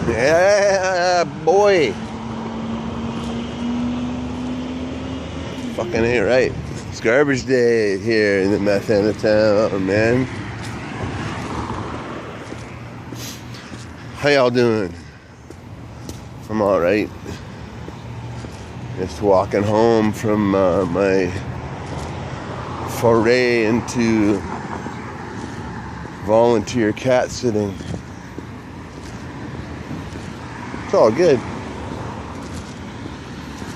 Yeah, boy. Fucking ain't right. It's garbage day here in the Meth End of Town, man. How y'all doing? I'm alright. Just walking home from my foray into volunteer cat sitting. It's all good.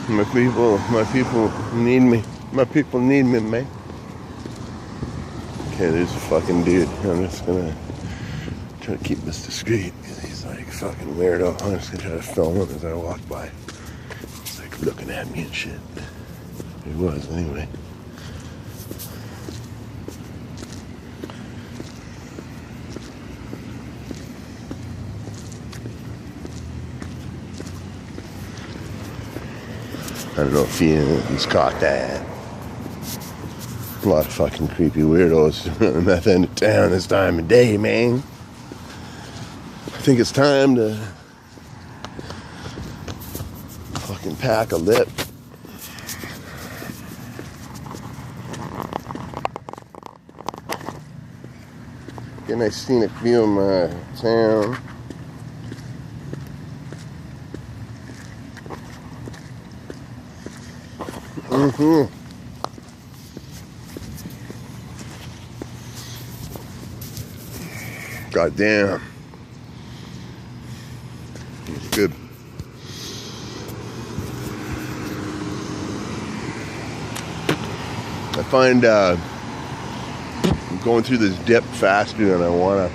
My people need me. My people need me, man. Okay, there's a fucking dude. I'm just gonna try to keep this discreet because he's like fucking weirdo. I'm just gonna try to film him as I walk by. He's like looking at me and shit. He was anyway. I don't know if he's caught that. A lot of fucking creepy weirdos in the Meth End of Town this time of day, man. I think it's time to fucking pack a lip. Get a nice scenic view of my town. God damn. It's good. I find I'm going through this dip faster than I wanna.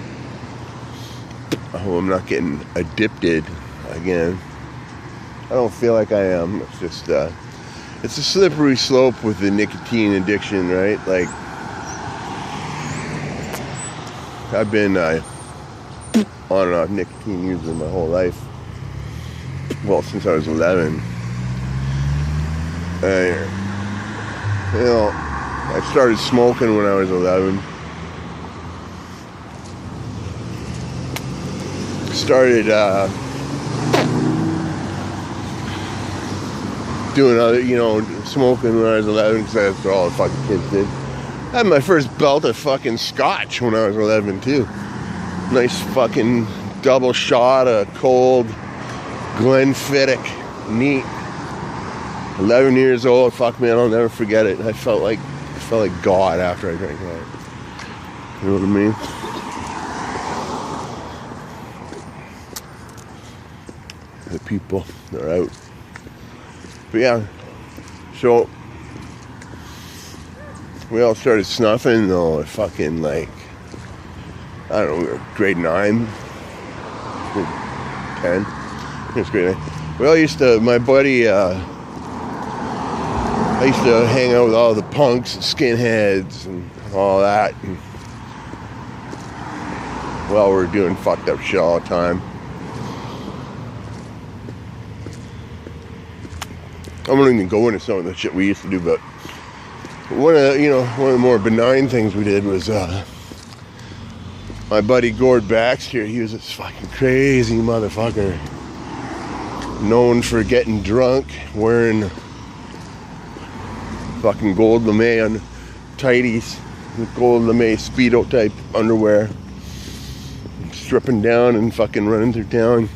I hope I'm not getting addicted again. I don't feel like I am. It's just it's a slippery slope with the nicotine addiction, right? Like, I've been on and off nicotine user my whole life. Well, since I was 11. You know, I started smoking when I was 11. Started doing other, smoking when I was 11 because that's what all the fucking kids did. I had my first belt of fucking scotch when I was 11 too. Nice fucking double shot of cold Glenfiddich, neat. 11 years old, fuck man, I'll never forget it. I felt like God after I drank that. You know what I mean? The people, they're out. But yeah, so we all started snuffing though at fucking like, I don't know, we were grade 9, grade 10. It was grade 9. We all used to, my buddy, I used to hang out with all the punks and skinheads and all that. And, well, we were doing fucked up shit all the time. I won't even go into some of the shit we used to do, but one of the more benign things we did was my buddy Gord Baxter. He was this fucking crazy motherfucker, known for getting drunk, wearing fucking gold lame tighties, gold lame Speedo type underwear, stripping down and fucking running through town.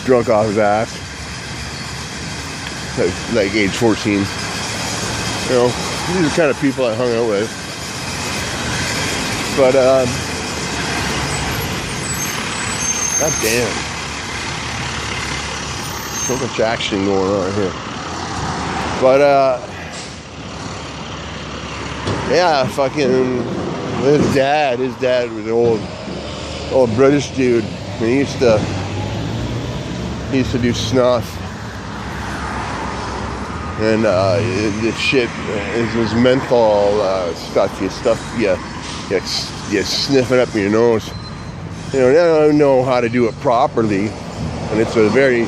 Drunk off his ass, like age 14. You know, these are the kind of people I hung out with. But god damn, so much action going on here. But yeah, fucking his dad was an old British dude, and he used to do snuff, and this shit is menthol stuff. You sniff it up in your nose. I don't know how to do it properly, and it's a very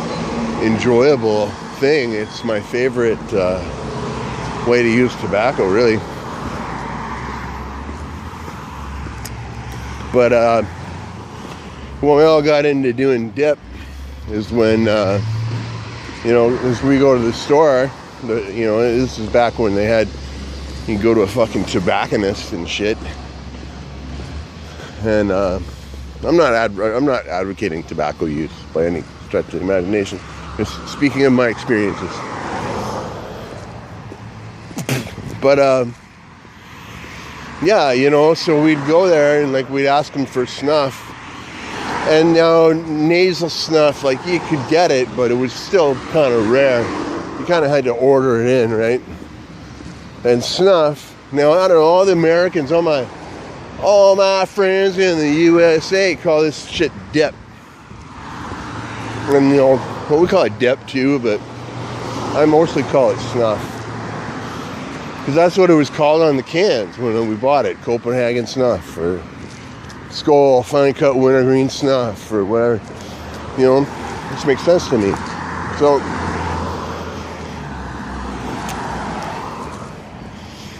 enjoyable thing. It's my favorite way to use tobacco, really. But when we all got into doing dip is when, you know, as we go to the store, you know, this is back when they had, you can go to a fucking tobacconist and shit. And I'm not advocating tobacco use by any stretch of the imagination. Just speaking of my experiences. But yeah, you know, so we'd go there and like we'd ask them for snuff. And now nasal snuff, like you could get it, but it was still kind of rare. You kind of had to order it in, right? And snuff, now I don't know, all the Americans, all my friends in the USA call this shit dip. And you know, well, we call it dip too, but I mostly call it snuff. Because that's what it was called on the cans when we bought it. Copenhagen snuff, or Skull fine cut wintergreen snuff, or whatever. You know, this makes sense to me. So,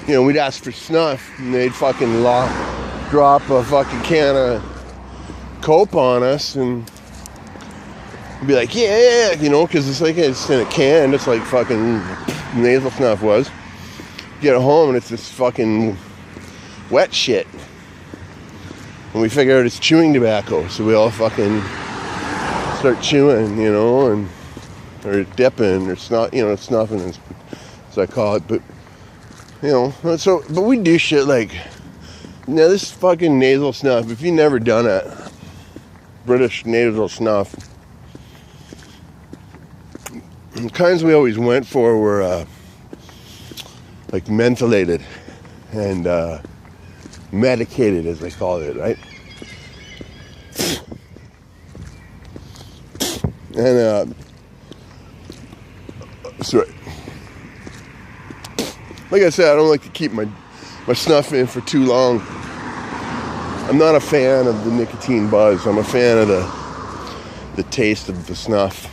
you know, we'd ask for snuff, and they'd fucking drop a fucking can of cope on us, and be like, yeah, you know, because it's like, it's in a can, it's like fucking nasal snuff was. Get it home and it's this fucking wet shit. And we figure out it's chewing tobacco, so we all fucking start chewing, you know, and or dipping, or snuffing, as I call it. But you know, so but we do shit like, now this fucking nasal snuff. If you've never done it, British nasal snuff. The kinds we always went for were like mentholated and medicated, as they call it, right? And sorry, like I said, I don't like to keep my snuff in for too long. I'm not a fan of the nicotine buzz. I'm a fan of the taste of the snuff,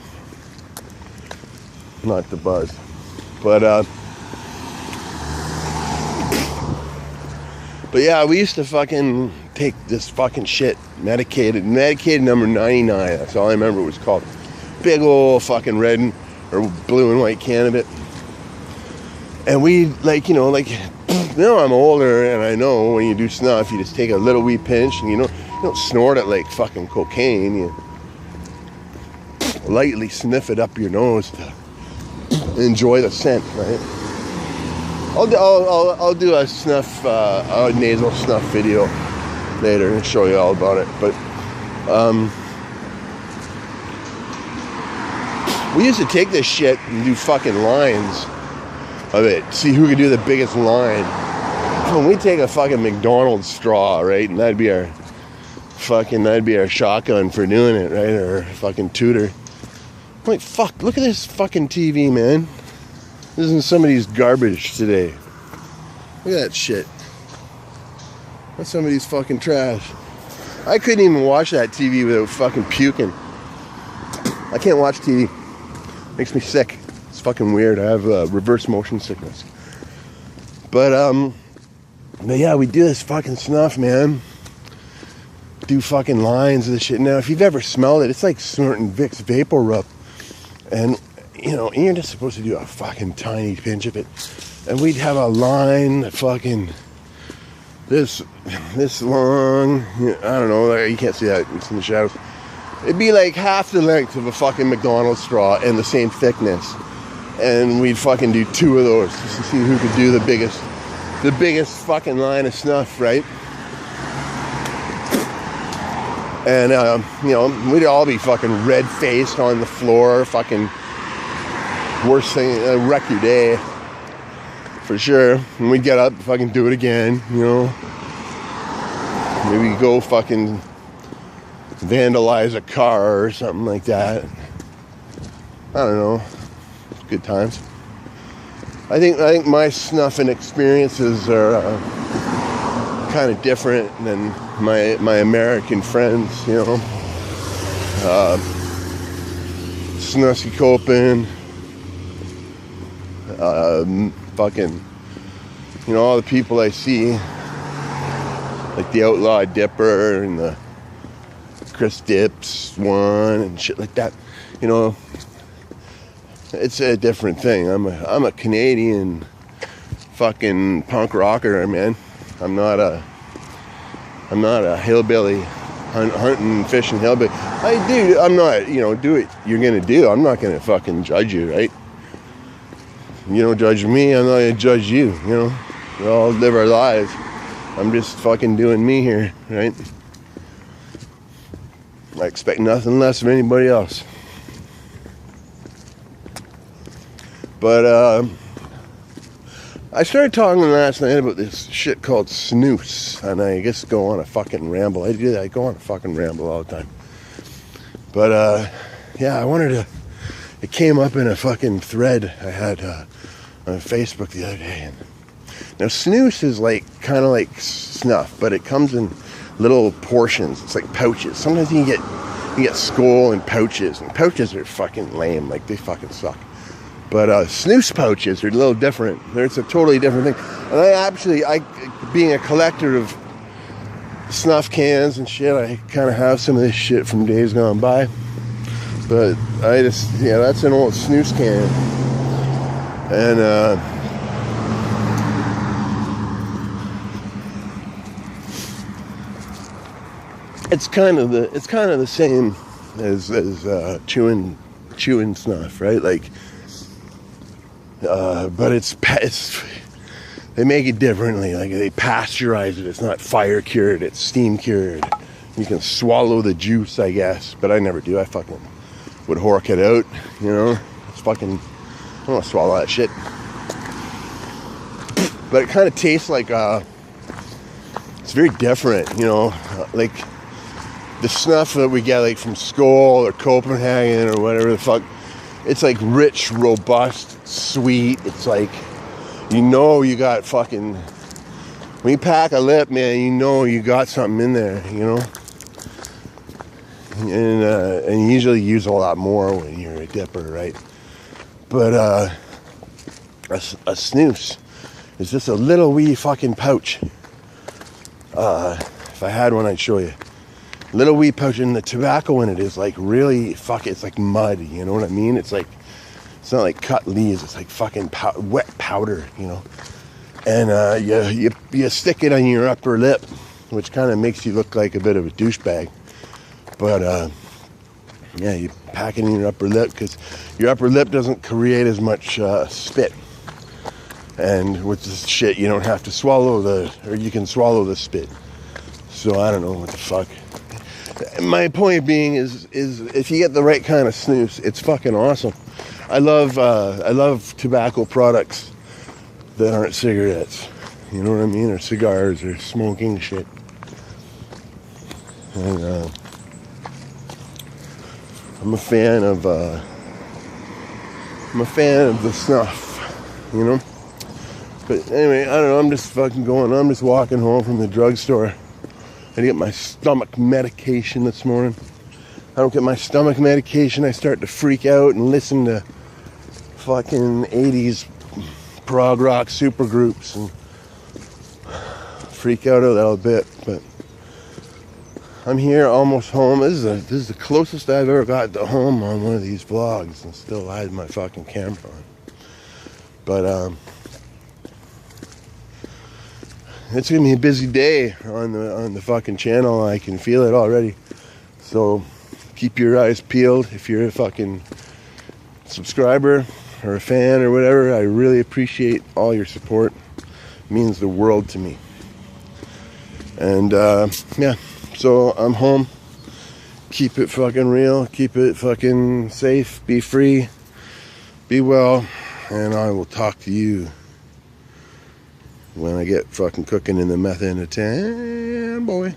not the buzz. But yeah, we used to fucking take this fucking shit, medicated number 99. That's all I remember it was called. Big old fucking red or blue and white can of it. And we, like, you know, like, now I'm older and I know when you do snuff, you just take a little wee pinch and you don't snort it like fucking cocaine. You lightly sniff it up your nose to enjoy the scent, right? I'll do a snuff, a nasal snuff video later and show you all about it. But we used to take this shit and do fucking lines of it. See who could do the biggest line. When we take a fucking McDonald's straw, right, and that'd be our shotgun for doing it, right, or fucking tutor. I'm like, fuck, look at this fucking TV, man. This isn't somebody's garbage today. Look at that shit. That's somebody's fucking trash. I couldn't even watch that TV without fucking puking. I can't watch TV. Makes me sick. It's fucking weird. I have reverse motion sickness. But yeah, we do this fucking snuff, man. Do fucking lines of this shit. Now, if you've ever smelled it, it's like snorting Vicks Vapor Rub. And you know, you're just supposed to do a fucking tiny pinch of it. And we'd have a line that fucking this long. I don't know, you can't see that, it's in the shadows. It'd be like half the length of a fucking McDonald's straw and the same thickness. And we'd fucking do 2 of those just to see who could do the biggest fucking line of snuff, right? And you know, we'd all be fucking red-faced on the floor, fucking worst thing, wreck your day, for sure. And we'd get up, fucking do it again, you know. Maybe go fucking vandalize a car or something like that. I don't know. Good times. I think my snuffing experiences are kind of different than my American friends, you know. Snusky Copen, fucking, you know, all the people I see, like the Outlaw Dipper and the Chris Dips one and shit like that. You know, it's a different thing. I'm a Canadian fucking punk rocker, man. I'm not a hillbilly, hunting, fishing hillbilly. I'm not, you know, do it. You're gonna do. I'm not gonna fucking judge you, right? You don't judge me, I'm not gonna judge you. You know, we all live our lives. I'm just fucking doing me here, right? I expect nothing less of anybody else. But I started talking last night about this shit called snus, and I guess go on a fucking ramble. I do that. I go on a fucking ramble all the time. But yeah, I wanted to. It came up in a fucking thread I had on Facebook the other day. And now snus is like kind of like snuff, but it comes in little portions. It's like pouches. Sometimes you get skull and pouches are fucking lame. Like, they fucking suck. But snus pouches are a little different. It's a totally different thing. And I being a collector of snuff cans and shit, I kind of have some of this shit from days gone by. But that's an old snus can. And it's kind of the same as chewing snuff, right? Like, but it's they make it differently. Like, they pasteurize it. It's not fire cured. It's steam cured. You can swallow the juice, I guess, but I never do. I fucking would hork it out, you know. It's fucking, I don't want to swallow that shit. But it kind of tastes like it's very different, you know. Like the snuff that we get, like from Skoal or Copenhagen or whatever the fuck. It's like rich, robust, sweet. It's like, you know, you got fucking, when you pack a lip, man, you know you got something in there, you know. And you usually use a lot more when you're a dipper, right? But a snus is just a little wee fucking pouch. If I had one, I'd show you. Little wee pouch, and the tobacco in it is like really it's like mud, you know what I mean? It's like, it's not like cut leaves, it's like fucking wet powder, you know. And you stick it on your upper lip, which kind of makes you look like a bit of a douchebag. But yeah, you pack it in your upper lip because your upper lip doesn't create as much spit. And with this shit, you don't have to swallow or you can swallow the spit. So I don't know what the fuck. My point being is if you get the right kind of snus, it's fucking awesome. I love tobacco products that aren't cigarettes. You know what I mean? Or cigars or smoking shit. And I'm a fan of the snuff, you know. But anyway, I don't know. I'm just fucking going. I'm just walking home from the drugstore. I get my stomach medication this morning. I don't get my stomach medication, I start to freak out and listen to fucking 80s prog rock supergroups and freak out a little bit. But I'm here, almost home. This is the closest I've ever got to home on one of these vlogs, and still I had my fucking camera on. But it's gonna be a busy day on the fucking channel. I can feel it already. So keep your eyes peeled if you're a fucking subscriber or a fan or whatever. I really appreciate all your support. It means the world to me. And yeah, so I'm home. Keep it fucking real. Keep it fucking safe. Be free. Be well. And I will talk to you when I get fucking cooking in the Meth End of Town, boy.